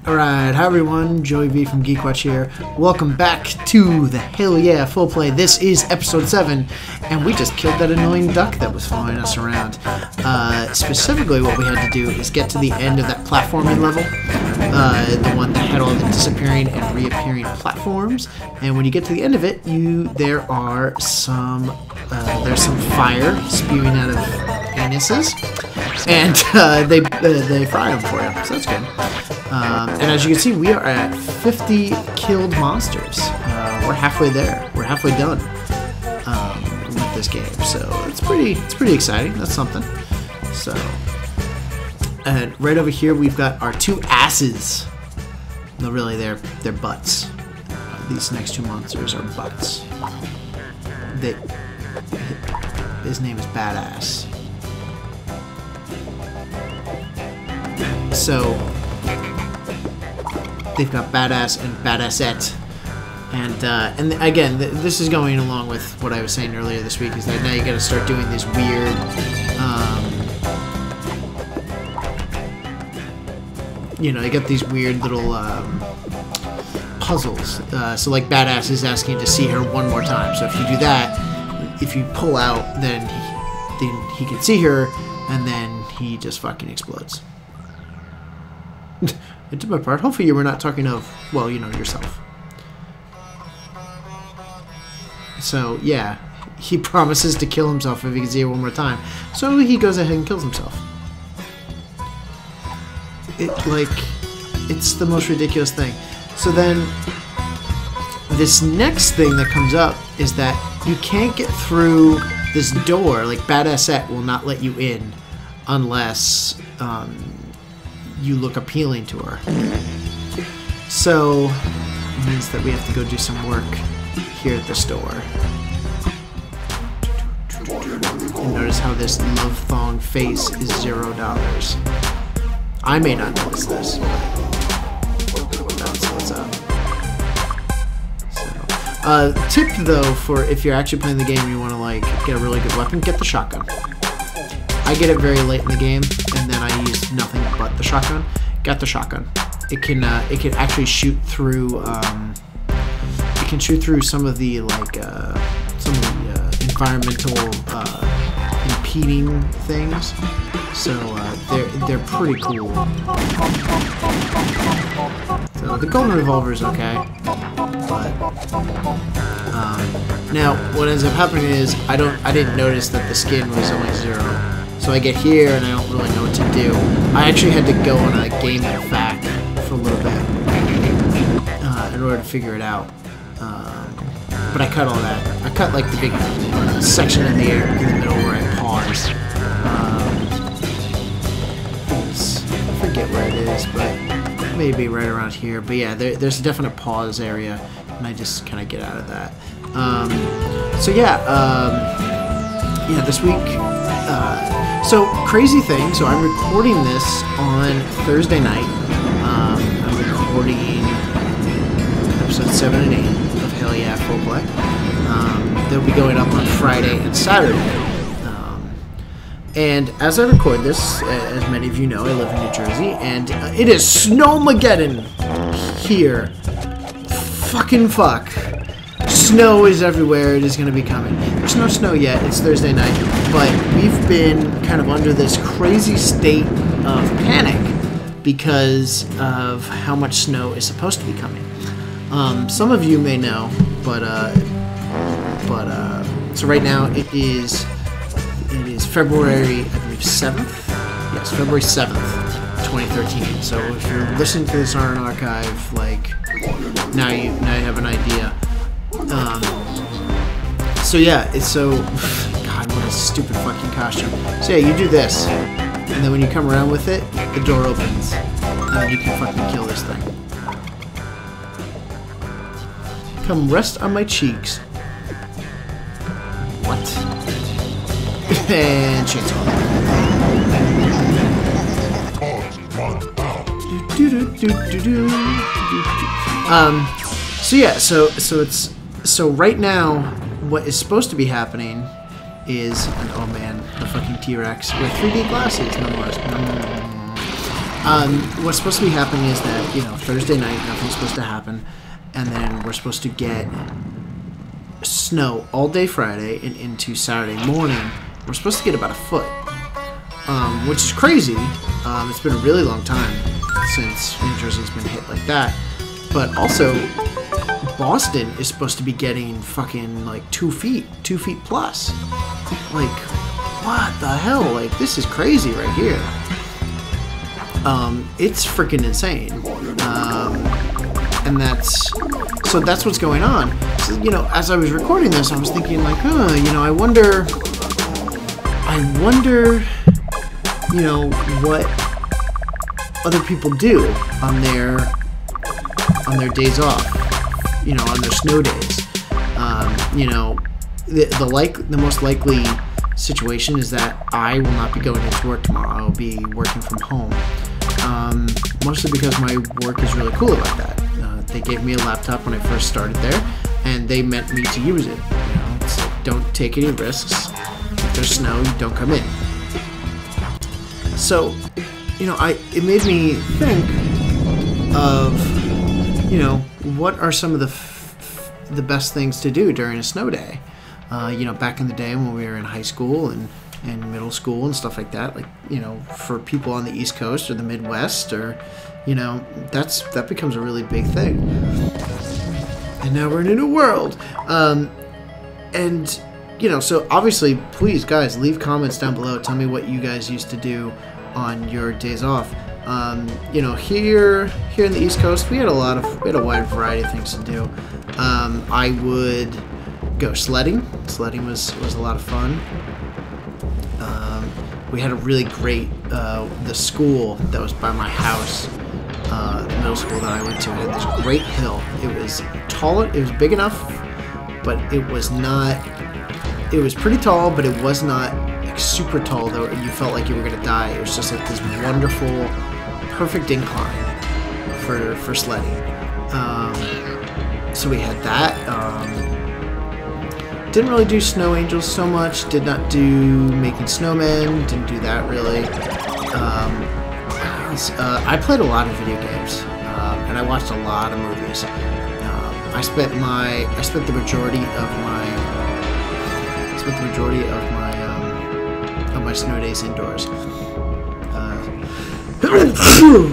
Alright, hi everyone, Joey V from GeekWatch here. Welcome back to the Hell Yeah Full Play. This is episode 7, and we just killed that annoying duck that was following us around. Specifically what we had to do is get to the end of that platforming level, the one that had all the disappearing and reappearing platforms. And when you get to the end of it, there's some fire spewing out of anuses, and they fry them for you, so that's good. And as you can see, we are at 50 killed monsters. We're halfway there. We're halfway done with this game, so it's pretty exciting. That's something. So, and right over here we've got our two asses. No, really, they're butts. These next two monsters are butts. His name is Badass. So they've got Badass and Badassette, and again, this is going along with what I was saying earlier this week. Is that now you got to start doing these weird, you get these weird little puzzles. So like Badass is asking to see her one more time. So if you do that, if you pull out, then he can see her, and then he just fucking explodes. I did my part. Hopefully you were not talking of, well, yourself. So, yeah. He promises to kill himself if he can see her one more time. So he goes ahead and kills himself. It's the most ridiculous thing. So then, this next thing that comes up is that you can't get through this door. Like, Badassette will not let you in unless, you look appealing to her. So it means that we have to go do some work here at the store. And notice how this love thong face is $0. I may not notice this, but that's what's up. So, tip though, for if you're actually playing the game and you want to get a really good weapon, get the shotgun. I get it very late in the game, and then I use nothing but the shotgun. Got the shotgun. It can actually shoot through. It can shoot through some of the environmental impeding things. So they're pretty cool. So the golden revolver is okay, but now what ends up happening is I didn't notice that the skin was only 0. So I get here and I don't really know what to do. I actually had to go on a game fact for a little bit in order to figure it out. But I cut all that. I cut the big section in the middle where I paused. I forget where it is, but maybe right around here. But yeah, there's a definite pause area, and I just kind of get out of that. So yeah, this week. So, crazy thing, so I'm recording this on Thursday night. I'm recording episode 7 and 8 of Hell Yeah Full Play. They'll be going up on Friday and Saturday. And as I record this, as many of you know, I live in New Jersey, and it is Snowmageddon here. Fucking fuck. Snow is everywhere. It is going to be coming. There's no snow yet. It's Thursday night. But we've been kind of under this crazy state of panic because of how much snow is supposed to be coming. Some of you may know, but so right now it is February, I believe, 7th? Yes, February 7th, 2013. So if you're listening to this on an archive, now you have an idea. So yeah, God, what a stupid fucking costume. So yeah, you do this, and then when you come around with it, the door opens, and you can fucking kill this thing. Come rest on my cheeks. What? And chainsaw. So yeah, so right now, what is supposed to be happening is, oh man, the fucking T-Rex with 3D glasses, nonetheless. What's supposed to be happening is that, you know, Thursday night, nothing's supposed to happen, and then we're supposed to get snow all day Friday and into Saturday morning. We're supposed to get about a foot, which is crazy. It's been a really long time since New Jersey's been hit like that. But also, Boston is supposed to be getting fucking like 2 feet plus. Like, what the hell? Like, this is crazy right here. It's freaking insane. And that's what's going on. So, you know, as I was recording this, I was thinking like, you know, I wonder, you know, what other people do on their days off, you know, on their snow days. You know, the most likely situation is that I will not be going into work tomorrow. I will be working from home. Mostly because my work is really cool about that. They gave me a laptop when I first started there, and they meant me to use it. You know, it's like, don't take any risks. If there's snow, you don't come in. So, you know, it made me think of, you know, what are some of the best things to do during a snow day? You know, back in the day when we were in high school and middle school and stuff like that, like, you know, for people on the East Coast or the Midwest, or, you know, that becomes a really big thing. And now we're in a new world. And, you know, so obviously, please, guys, leave comments down below. Tell me what you guys used to do on your days off. You know, here in the East Coast, we had a wide variety of things to do. I would go sledding. Sledding was a lot of fun. We had a really great, the school that was by my house, the middle school that I went to, had this great hill. It was tall, it was big enough, but it was pretty tall, but it was not like super tall, though you felt like you were going to die. It was just like this wonderful, perfect incline for sledding. So we had that. Didn't really do snow angels so much. Did not do making snowmen. Didn't do that really. I played a lot of video games, and I watched a lot of movies. I spent the majority of my snow days indoors.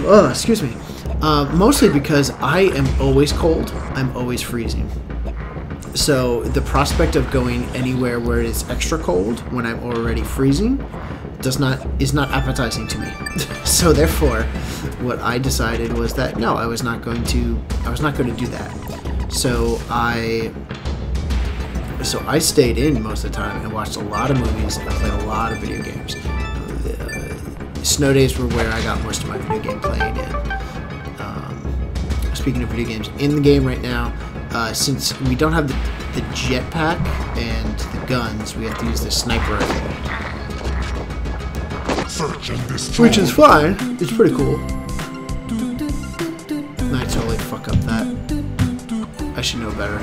Oh, excuse me. Mostly because I am always cold. I'm always freezing. So the prospect of going anywhere where it is extra cold when I'm already freezing is not appetizing to me. So therefore, what I decided was that no, I was not going to do that. So I stayed in most of the time and watched a lot of movies. I played a lot of video games. Snow days were where I got most of my video game playing in. Speaking of video games, in the game right now, since we don't have the jetpack and the guns, we have to use the sniper rifle. Which is fine. It's pretty cool. I totally fuck up that. I should know better.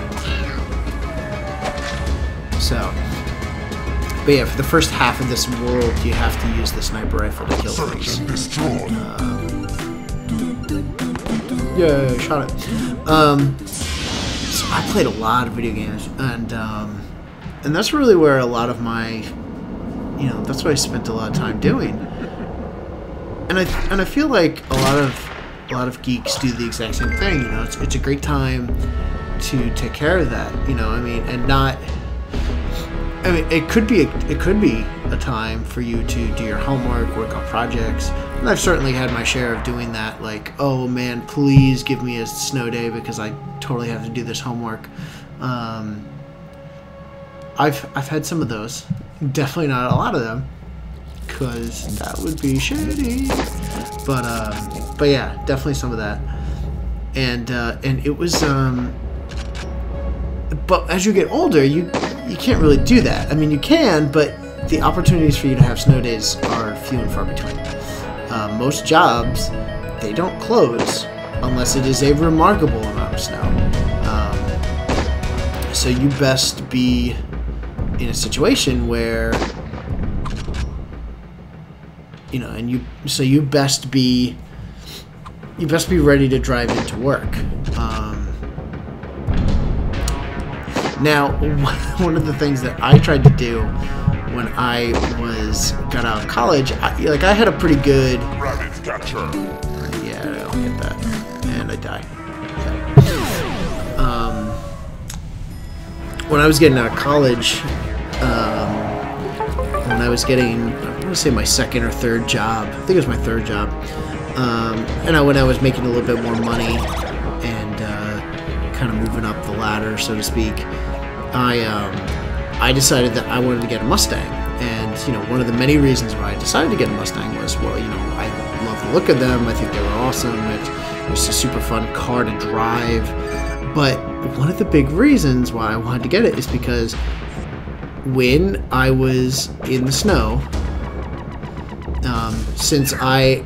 So, but yeah, for the first half of this world, you have to use the sniper rifle to kill things. Yeah, shot it. So I played a lot of video games, and that's really where a lot of my, you know, that's what I spent a lot of time doing. And I feel like a lot of geeks do the exact same thing. You know, it's a great time to take care of that. You know, I mean, and not. I mean, it could be a time for you to do your homework, work on projects. And I've certainly had my share of doing that. Like, oh man, please give me a snow day because I totally have to do this homework. I've had some of those. Definitely not a lot of them, because that would be shitty. But yeah, definitely some of that. And it was. But as you get older, you can't really do that. I mean, you can, but the opportunities for you to have snow days are few and far between. Most jobs, they don't close unless it is a remarkable amount of snow. So you best be in a situation where, you know, you best be you best be ready to drive into work. Now, one of the things that I tried to do when I got out of college, I had a pretty good... Rabbit catcher. Yeah, I don't get that. And I die. When I was getting out of college, when I was getting, I want to say my second or third job, I think it was my third job, and when I was making a little bit more money and kind of moving up the ladder, so to speak, I decided that I wanted to get a Mustang. And, you know, one of the many reasons why I decided to get a Mustang was, well, you know, I love the look of them. I think they were awesome. It was a super fun car to drive. But one of the big reasons why I wanted to get it is because when I was in the snow, since I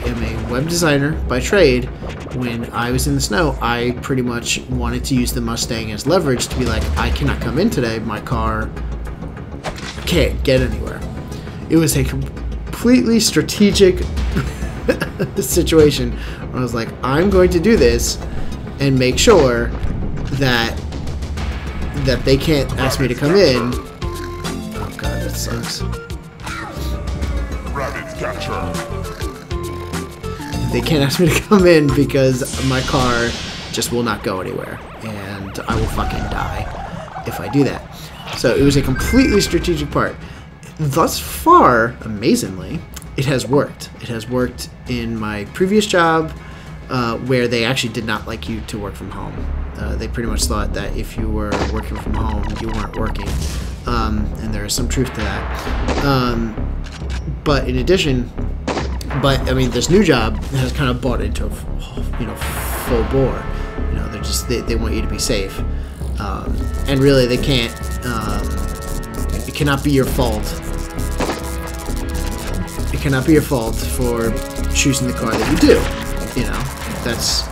am a web designer by trade, when I was in the snow, I pretty much wanted to use the Mustang as leverage to be like, I cannot come in today. My car can't get anywhere. It was a completely strategic situation where I was like, I'm going to do this and make sure that they can't ask me to come in. Oh god, that sucks. Rabbit catcher. They can't ask me to come in because my car just will not go anywhere, and I will fucking die if I do that. So it was a completely strategic part. Thus far, amazingly, it has worked. It has worked in my previous job, where they actually did not like you to work from home. They pretty much thought that if you were working from home, you weren't working, and there is some truth to that. But in addition, I mean, this new job has kind of bought into, you know, full bore. You know, they want you to be safe, and really they can't. It cannot be your fault. It cannot be your fault for choosing the car that you do. You know, that's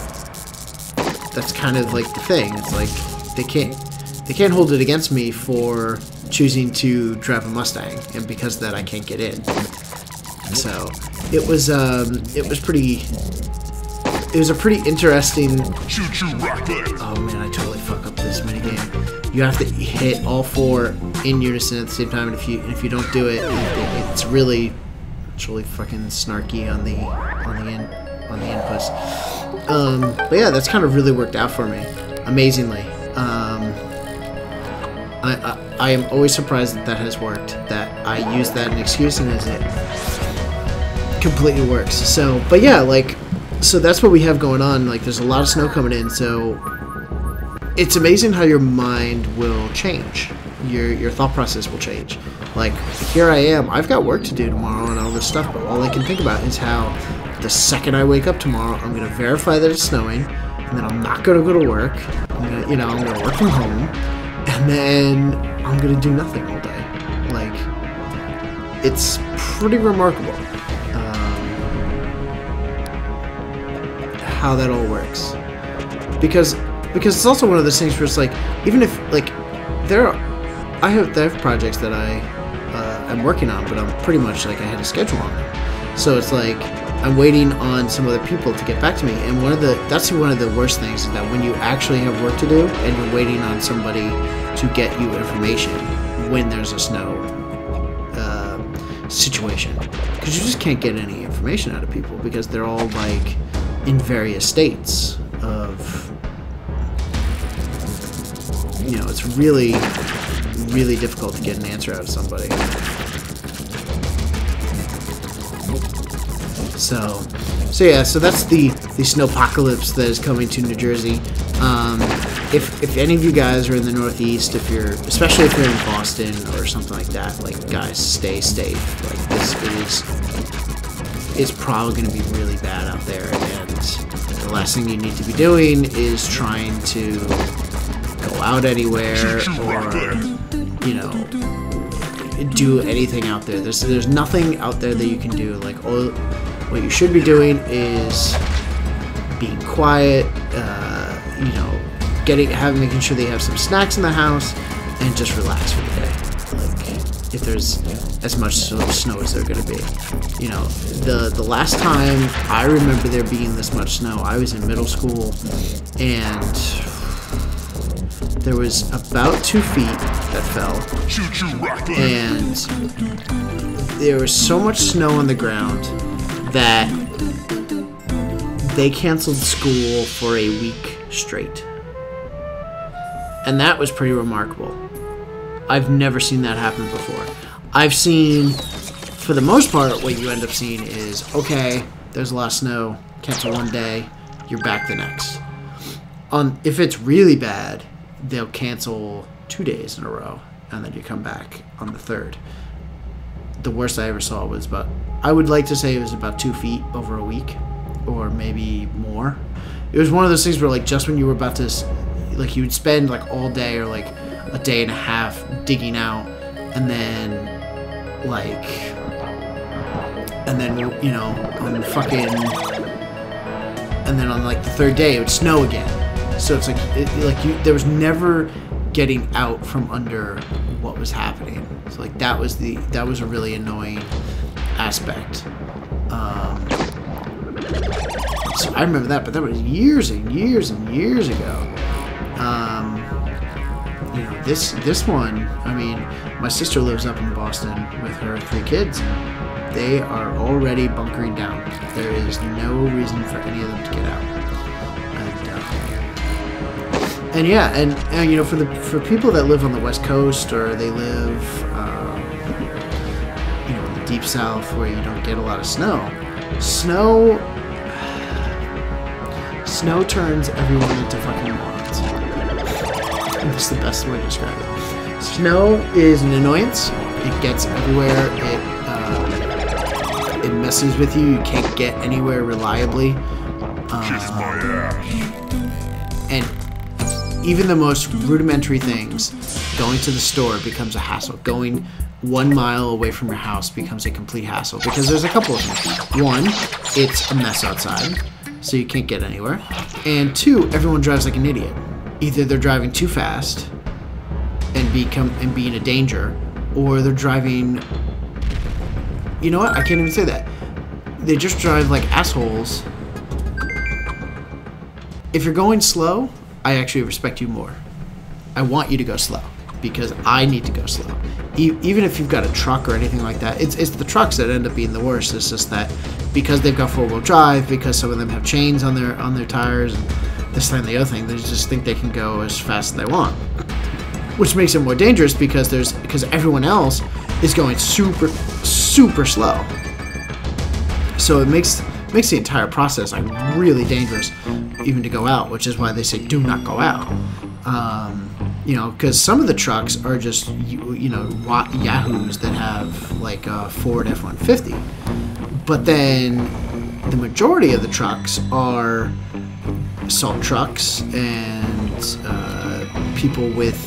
kind of like the thing. It's like they can't hold it against me for choosing to drive a Mustang, and because of that I can't get in. So it was a pretty interesting. Oh man, I totally fuck up this minigame. You have to hit all four in unison at the same time, and if you don't do it, it's really fucking snarky on the inputs. But yeah, that's kind of really worked out for me, amazingly. I am always surprised that has worked. That I use that as an excuse, and as it completely works. So, but yeah, so that's what we have going on. Like, there's a lot of snow coming in, so it's amazing how your mind will change. Your thought process will change. Like, here I am, I've got work to do tomorrow and all this stuff, but all I can think about is how the second I wake up tomorrow, I'm gonna verify that it's snowing, and then I'm not gonna go to work. I'm gonna work from home, and then I'm gonna do nothing all day. Like, it's pretty remarkable how that all works. Because it's also one of those things where it's like, even if I have projects that I'm working on, but I'm pretty much like I had a schedule on them. So it's like I'm waiting on some other people to get back to me. And that's one of the worst things, is that when you actually have work to do and you're waiting on somebody to get you information when there's a snow situation, because you just can't get any information out of people because they're all like in various states of, you know, it's really difficult to get an answer out of somebody. So yeah, so that's the snowpocalypse that is coming to New Jersey. If any of you guys are in the Northeast, especially if you're in Boston or something like that, like, guys, stay safe. Like, it's probably going to be really bad out there, and the last thing you need to be doing is trying to go out anywhere or, you know, do anything out there. There's nothing out there that you can do. Like, what you should be doing is being quiet, you know, making sure that you have some snacks in the house, and just relax for the day. Like, if there's as much snow as they're going to be. You know, the last time I remember there being this much snow, I was in middle school, and there was about 2 feet that fell, and there was so much snow on the ground that they canceled school for a week straight. And that was pretty remarkable. I've never seen that happen before. I've seen, for the most part, what you end up seeing is, okay, there's a lot of snow, cancel one day, you're back the next. If it's really bad, they'll cancel 2 days in a row, and then you come back on the third. The worst I ever saw was I would like to say it was about 2 feet over a week, or maybe more. It was one of those things where, like, just when you were about to, like, you would spend, like, all day or, like, a day and a half digging out, and then, you know, on fucking, and then on, like, the third day, it would snow again. So it's like, there was never getting out from under what was happening. So, like, that was a really annoying aspect. So I remember that, but that was years and years and years ago. You know, this one, I mean, my sister lives up in Boston with her 3 kids. They are already bunkering down. There is no reason for any of them to get out. And yeah, and you know, for people that live on the West Coast, or they live, you know, in the deep South where you don't get a lot of snow, snow turns everyone into fucking morons. That's the best way to describe it. Snow is an annoyance. It gets everywhere. It messes with you. You can't get anywhere reliably. And even the most rudimentary things, going to the store becomes a hassle. Going 1 mile away from your house becomes a complete hassle, because there's a couple of things. One, it's a mess outside, so you can't get anywhere. And 2, everyone drives like an idiot. Either they're driving too fast and being a danger, or they're driving, you know what, I can't even say that. They just drive like assholes. If you're going slow, I actually respect you more. I want you to go slow, because I need to go slow. Even if you've got a truck or anything like that, it's the trucks that end up being the worst. It's just that because they've got 4-wheel drive, because some of them have chains on their tires, and this thing and the other thing, they just think they can go as fast as they want, which makes it more dangerous, because everyone else is going super slow. So it makes the entire process like really dangerous, even to go out, which is why they say do not go out. You know, because some of the trucks are just, you know, yahoos that have like a Ford F-150, but then the majority of the trucks are salt trucks and people with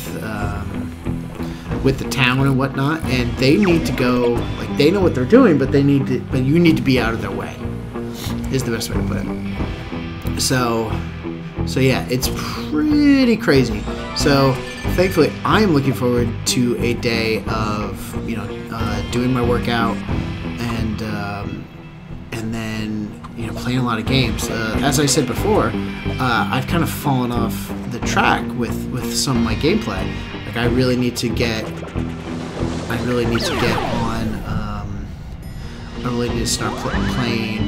the town and whatnot, and they need to go, like, they know what they're doing, but you need to be out of their way, is the best way to put it. So yeah, it's pretty crazy. So thankfully, I am looking forward to a day of, you know, doing my workout and then, you know, playing a lot of games. As I said before, I've kind of fallen off the track with some of my gameplay. Like, I really need to get on. I really need to start playing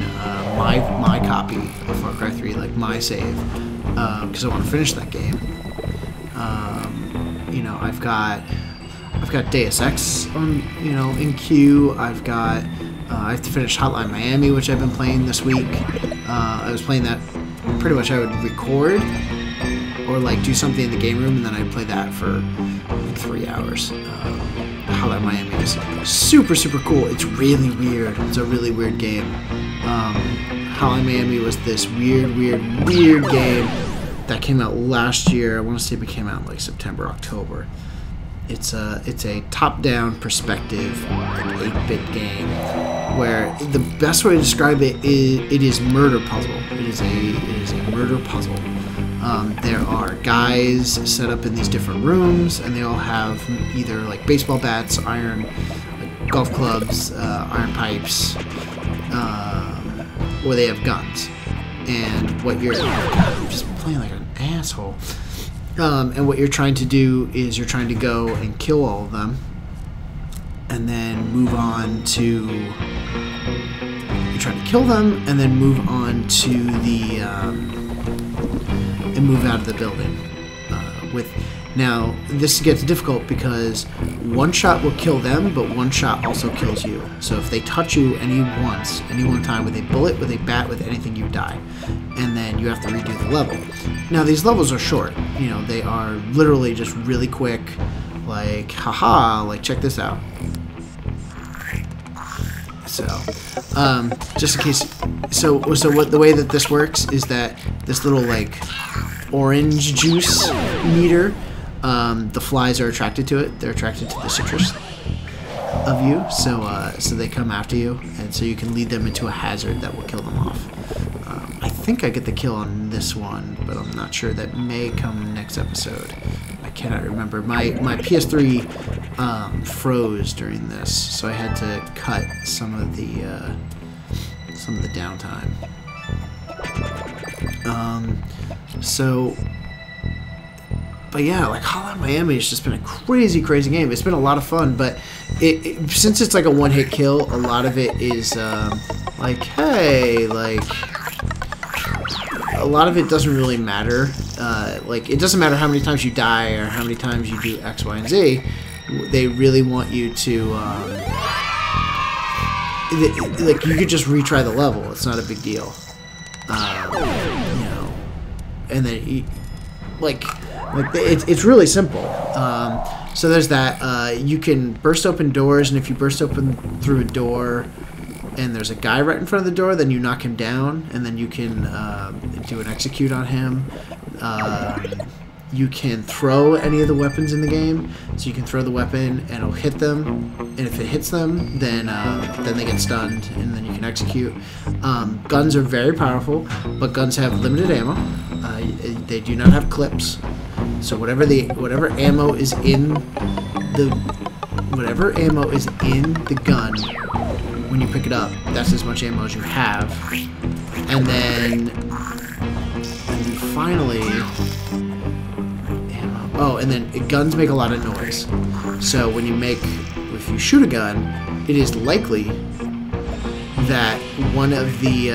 my copy of Far Cry 3, like my save, because I want to finish that game. You know, I've got Deus Ex on, you know, in queue. I have to finish Hotline Miami, which I've been playing this week. I was playing that pretty much. I would record or like do something in the game room, and then I'd play that for like 3 hours. Hotline Miami is super cool. It's really weird. It's a really weird game. Hotline Miami was this weird game that came out last year. I want to say it came out in like September, October. It's a top-down perspective, like 8-bit game, where the best way to describe it is murder puzzle. It is a murder puzzle. There are guys set up in these different rooms, and they all have either like baseball bats, iron, like golf clubs, iron pipes, or they have guns. And what you're... I'm just playing like an asshole. And what you're trying to do is you're trying to go and kill all of them, and then move on to... You're trying to kill them, and then move on to the... and move out of the building. Now, this gets difficult because one shot will kill them, but one shot also kills you. So if they touch you any one time with a bullet, with a bat, with anything, you die. And then you have to redo the level. Now, these levels are short. You know, they are literally just really quick. Like, haha, like, check this out. So, just in case... So what the way that this works is that this little, like, orange juice meter... the flies are attracted to it. They're attracted to the citrus of you, so they come after you, and so you can lead them into a hazard that will kill them off. I think I get the kill on this one, but I'm not sure. That may come next episode. I cannot remember. My PS3 froze during this, so I had to cut some of the downtime. But yeah, like Hotline Miami has just been a crazy game. It's been a lot of fun, but since it's like a one-hit kill, a lot of it is like, hey, like a lot of it doesn't really matter. Like it doesn't matter how many times you die or how many times you do X, Y, and Z. They really want you to like you could just retry the level. It's not a big deal, you know. And then it's really simple. So there's that. You can burst open doors, and if you burst open through a door and there's a guy right in front of the door, then you knock him down, and then you can do an execute on him. You can throw any of the weapons in the game, so you can throw the weapon and it'll hit them, and if it hits them, then they get stunned, and then you can execute. Guns are very powerful, but guns have limited ammo. They do not have clips, so whatever ammo is in the gun when you pick it up, that's as much ammo as you have. And then finally, oh, and then guns make a lot of noise. So if you shoot a gun, it is likely that one of the,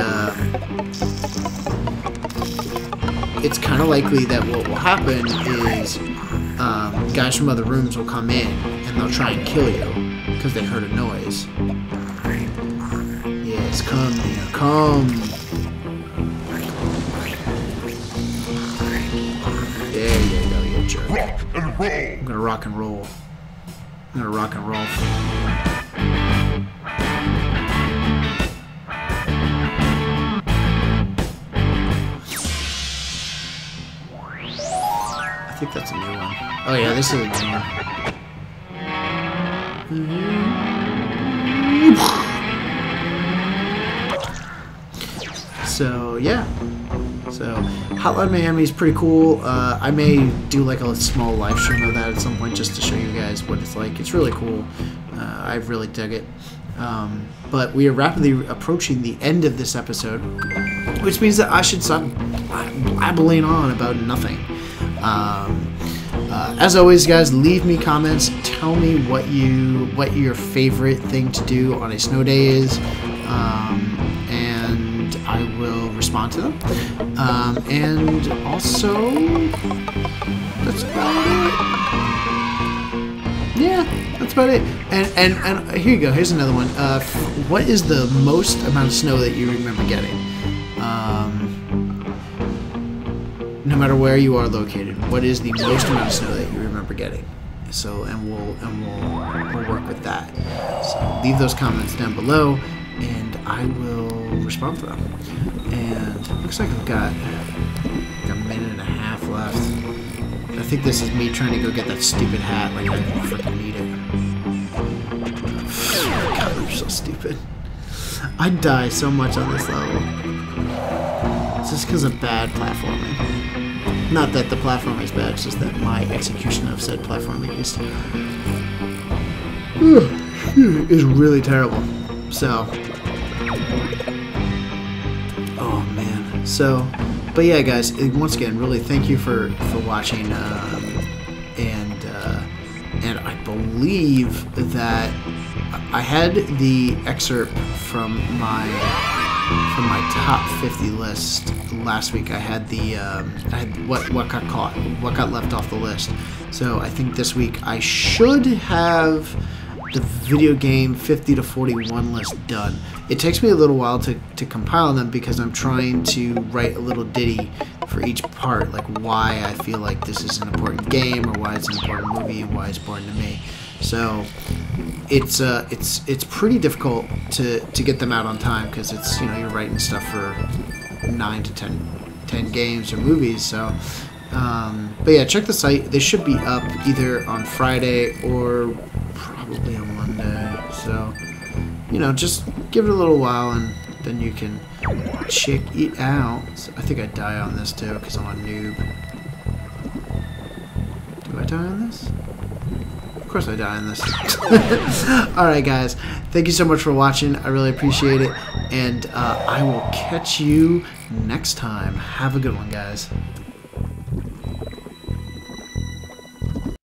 it's kind of likely that what will happen is guys from other rooms will come in and they'll try and kill you because they heard a noise. Yes, come here, come. There you go, you jerk. I'm gonna rock and roll. I'm gonna rock and roll. I think that's a new one. Oh yeah, this is a new one. So yeah. So Hotline Miami is pretty cool. I may do like a small live stream of that at some point just to show you guys what it's like. It's really cool. I really dug it. But we are rapidly approaching the end of this episode, which means that I should stop babbling on about nothing. As always, guys, leave me comments. Tell me what your favorite thing to do on a snow day is, and I will respond to them. And also, that's about it. Yeah, that's about it. And here you go. Here's another one. What is the most amount of snow that you remember getting? No matter where you are located, what is the most amount of snow that you remember getting? So, and we'll work with that. So leave those comments down below, and I will respond to them. And it looks like I've got like a minute and a half left. I think this is me trying to go get that stupid hat. Like I freaking need it. God, I'm so stupid. I die so much on this level. It's just because of bad platforming. Not that the platform is bad, it's just that my execution of said platforming is... is really terrible. So, oh man. So, but yeah, guys. Once again, really thank you for watching. And I believe that I had the excerpt from my top 50 list last week. I had the I had what got left off the list. So I think this week I should have the video game 50 to 41 list done. It takes me a little while to compile them because I'm trying to write a little ditty for each part, like why I feel like this is an important game or why it's an important movie and why it's important to me. So it's pretty difficult to get them out on time because it's, you know, you're writing stuff for 9 to 10 games or movies. So but yeah, check the site. They should be up either on Friday or probably on Monday. So, you know, just give it a little while and then you can check it out. So I think I die on this too because I'm a noob. Do I die on this? Of course I die on this. Alright guys, thank you so much for watching. I really appreciate it. And I will catch you next time. Have a good one, guys.